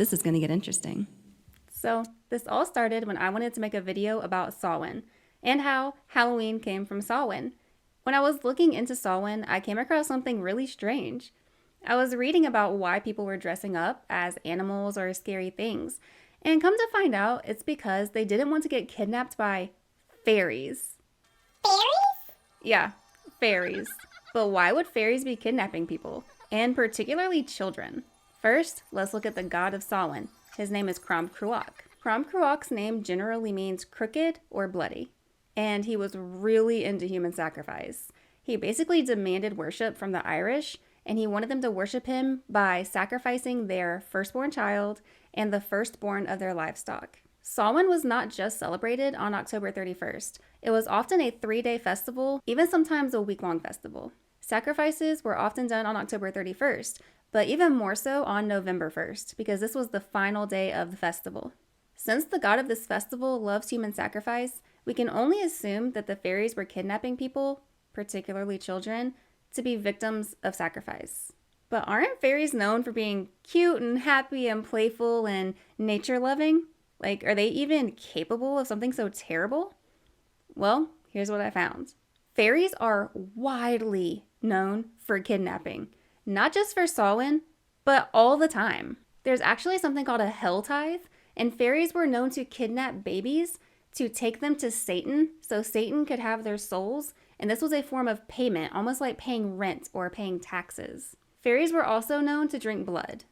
This is going to get interesting. So this all started when I wanted to make a video about Samhain and how Halloween came from Samhain. When I was looking into Samhain, I came across something really strange. I was reading about why people were dressing up as animals or scary things, and come to find out, it's because they didn't want to get kidnapped by fairies. Fairies? Yeah, fairies. But why would fairies be kidnapping people, and particularly children? First, let's look at the god of Samhain. His name is Crom Cruach. Crom Cruach's name generally means crooked or bloody, and he was really into human sacrifice. He basically demanded worship from the Irish, and he wanted them to worship him by sacrificing their firstborn child and the firstborn of their livestock. Samhain was not just celebrated on October 31st. It was often a 3-day festival, even sometimes a week-long festival. Sacrifices were often done on October 31st, but even more so on November 1st, because this was the final day of the festival. Since the god of this festival loves human sacrifice, we can only assume that the fairies were kidnapping people, particularly children, to be victims of sacrifice. But aren't fairies known for being cute and happy and playful and nature-loving? Like, are they even capable of something so terrible? Well, here's what I found. Fairies are widely known for kidnapping, not just for Samhain, but all the time. There's actually something called a hell tithe, and fairies were known to kidnap babies to take them to Satan so Satan could have their souls, and this was a form of payment, almost like paying rent or paying taxes. Fairies were also known to drink blood.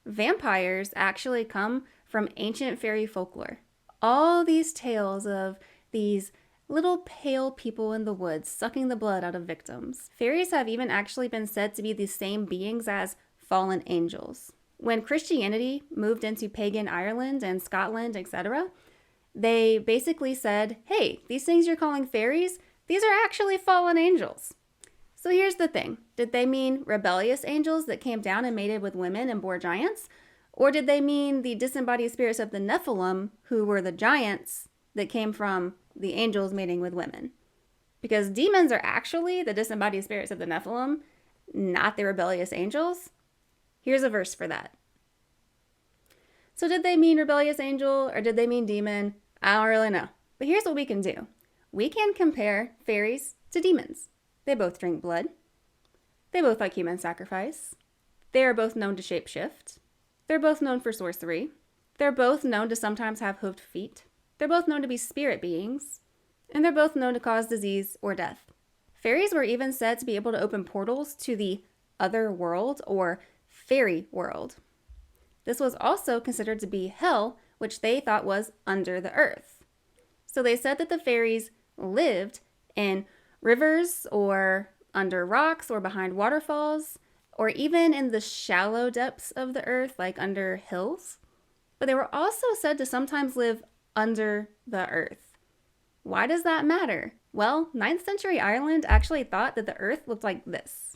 Vampires actually come from ancient fairy folklore. All these tales of these little pale people in the woods sucking the blood out of victims. Fairies have even actually been said to be the same beings as fallen angels. When Christianity moved into pagan Ireland and Scotland, etc., they basically said, hey, these things you're calling fairies, these are actually fallen angels. So here's the thing. Did they mean rebellious angels that came down and mated with women and bore giants? Or did they mean the disembodied spirits of the Nephilim, who were the giants that came from the angels mating with women? Because demons are actually the disembodied spirits of the Nephilim, not the rebellious angels. Here's a verse for that. So did they mean rebellious angel or did they mean demon? I don't really know. But here's what we can do. We can compare fairies to demons. They both drink blood. They both like human sacrifice. They are both known to shapeshift. They're both known for sorcery. They're both known to sometimes have hoofed feet. They're both known to be spirit beings. And they're both known to cause disease or death. Fairies were even said to be able to open portals to the other world or fairy world. This was also considered to be hell, which they thought was under the earth. So they said that the fairies lived in rivers or under rocks or behind waterfalls or even in the shallow depths of the earth, like under hills. But they were also said to sometimes live under the earth. Why does that matter? Well, 9th century Ireland actually thought that the earth looked like this.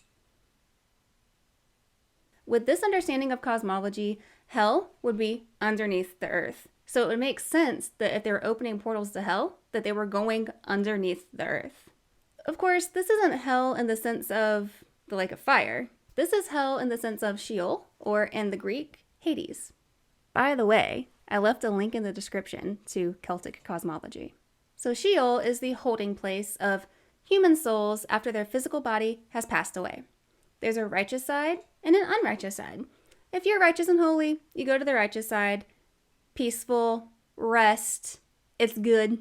With this understanding of cosmology, hell would be underneath the earth. So it would make sense that if they were opening portals to hell, that they were going underneath the earth. Of course, this isn't hell in the sense of the lake of fire. This is hell in the sense of Sheol, or in the Greek, Hades. By the way, I left a link in the description to Celtic Cosmology. So Sheol is the holding place of human souls after their physical body has passed away. There's a righteous side and an unrighteous side. If you're righteous and holy, you go to the righteous side. Peaceful, rest, it's good.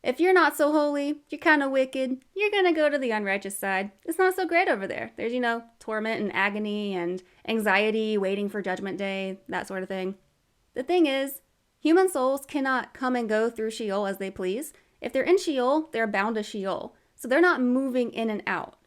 If you're not so holy, you're kind of wicked, you're going to go to the unrighteous side. It's not so great over there. There's, torment and agony and anxiety, waiting for judgment day, that sort of thing. The thing is, human souls cannot come and go through Sheol as they please. If they're in Sheol, they're bound to Sheol. So they're not moving in and out.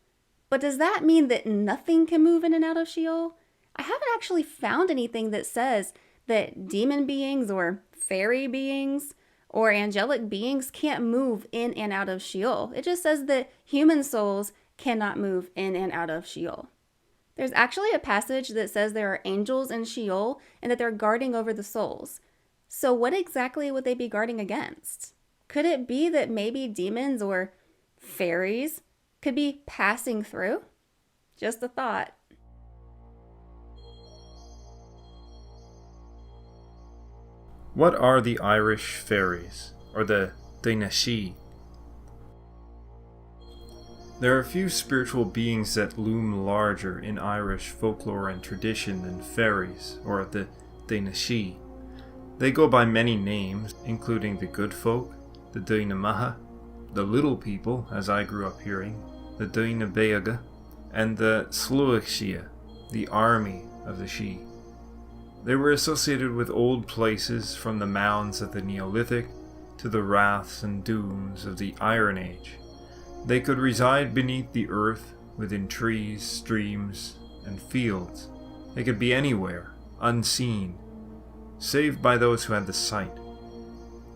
But does that mean that nothing can move in and out of Sheol? I haven't actually found anything that says that demon beings or fairy beings or angelic beings can't move in and out of Sheol. It just says that human souls cannot move in and out of Sheol. There's actually a passage that says there are angels in Sheol and that they're guarding over the souls. So what exactly would they be guarding against? Could it be that maybe demons or fairies could be passing through? Just a thought. What are the Irish fairies, or the Daoiné? There are a few spiritual beings that loom larger in Irish folklore and tradition than fairies, or the Daoiné. They go by many names, including the good folk, the Daoine Maha, the little people, as I grew up hearing, the Daoine Beaga, and the Sluachshia, the army of the Sidhe. They were associated with old places from the mounds of the Neolithic to the raths and dooms of the Iron Age. They could reside beneath the earth, within trees, streams, and fields. They could be anywhere, unseen, save by those who had the sight.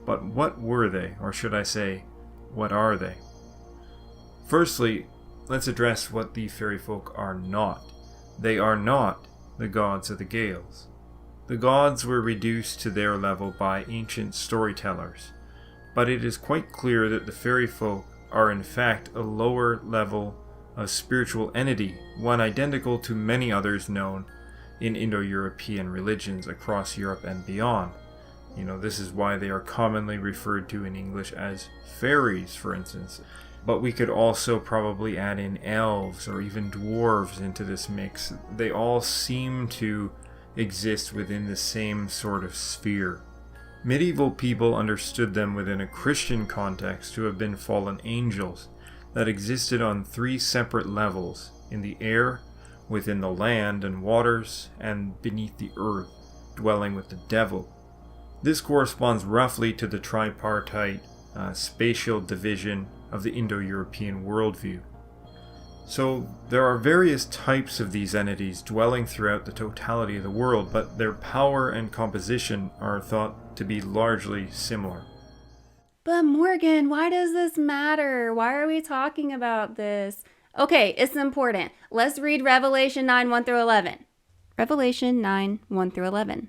But what were they, or should I say, what are they? Firstly, let's address what the fairy folk are not. They are not the gods of the Gaels. The gods were reduced to their level by ancient storytellers, but it is quite clear that the fairy folk are in fact a lower level of spiritual entity, one identical to many others known in Indo-European religions across Europe and beyond. This is why they are commonly referred to in English as fairies, for instance. But we could also probably add in elves or even dwarves into this mix. They all seem to exist within the same sort of sphere. Medieval people understood them within a Christian context to have been fallen angels that existed on 3 separate levels: in the air, within the land and waters, and beneath the earth, dwelling with the devil. This corresponds roughly to the tripartite spatial division of the Indo-European worldview. So there are various types of these entities dwelling throughout the totality of the world, but their power and composition are thought to be largely similar. But Morgan, why does this matter? Why are we talking about this? Okay, it's important. Let's read Revelation 9, 1 through 11. Revelation 9, 1 through 11.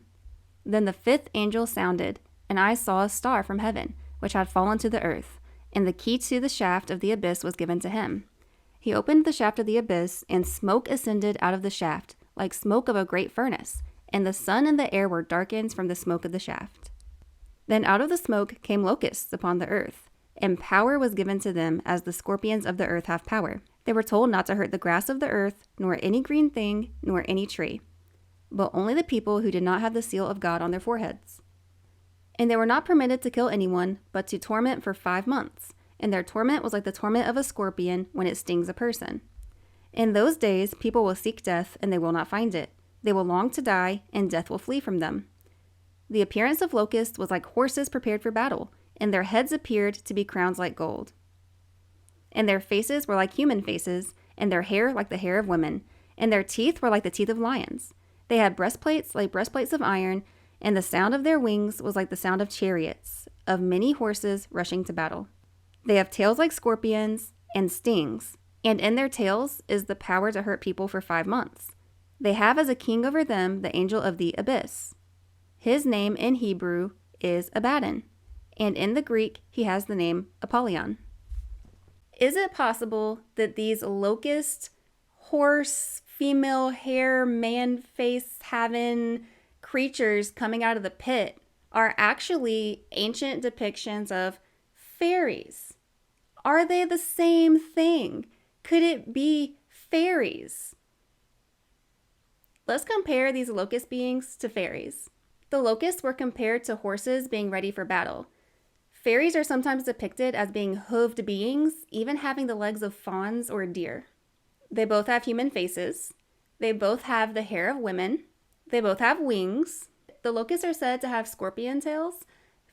Then the 5th angel sounded, and I saw a star from heaven, which had fallen to the earth, and the key to the shaft of the abyss was given to him. He opened the shaft of the abyss, and smoke ascended out of the shaft, like smoke of a great furnace, and the sun and the air were darkened from the smoke of the shaft. Then out of the smoke came locusts upon the earth, and power was given to them as the scorpions of the earth have power. They were told not to hurt the grass of the earth, nor any green thing, nor any tree, but only the people who did not have the seal of God on their foreheads. And they were not permitted to kill anyone, but to torment for 5 months. And their torment was like the torment of a scorpion when it stings a person. In those days, people will seek death, and they will not find it. They will long to die, and death will flee from them. The appearance of locusts was like horses prepared for battle, and their heads appeared to be crowns like gold. And their faces were like human faces, and their hair like the hair of women, and their teeth were like the teeth of lions. They had breastplates like breastplates of iron, and the sound of their wings was like the sound of chariots, of many horses rushing to battle. They have tails like scorpions and stings, and in their tails is the power to hurt people for 5 months. They have as a king over them the angel of the abyss. His name in Hebrew is Abaddon, and in the Greek he has the name Apollyon. Is it possible that these locust, horse, female hair, man face having creatures coming out of the pit are actually ancient depictions of fairies? Are they the same thing? Could it be fairies? Let's compare these locust beings to fairies. The locusts were compared to horses being ready for battle. Fairies are sometimes depicted as being hooved beings, even having the legs of fawns or deer. They both have human faces. They both have the hair of women. They both have wings. The locusts are said to have scorpion tails.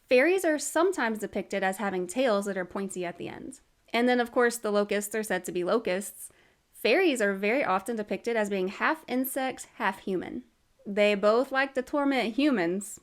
Fairies are sometimes depicted as having tails that are pointy at the end. And then, of course, the locusts are said to be locusts. Fairies are very often depicted as being half insect, half human. They both like to torment humans.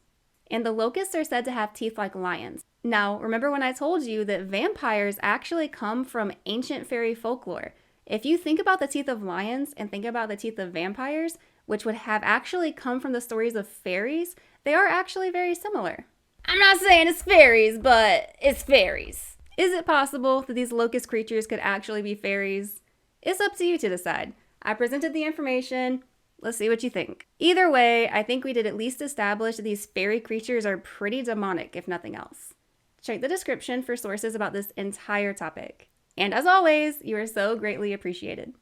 And the locusts are said to have teeth like lions. Now, remember when I told you that vampires actually come from ancient fairy folklore? If you think about the teeth of lions and think about the teeth of vampires, which would have actually come from the stories of fairies, they are actually very similar. I'm not saying it's fairies, but it's fairies. Is it possible that these locust creatures could actually be fairies? It's up to you to decide. I presented the information. Let's see what you think. Either way, I think we did at least establish that these fairy creatures are pretty demonic, if nothing else. Check the description for sources about this entire topic. And as always, you are so greatly appreciated.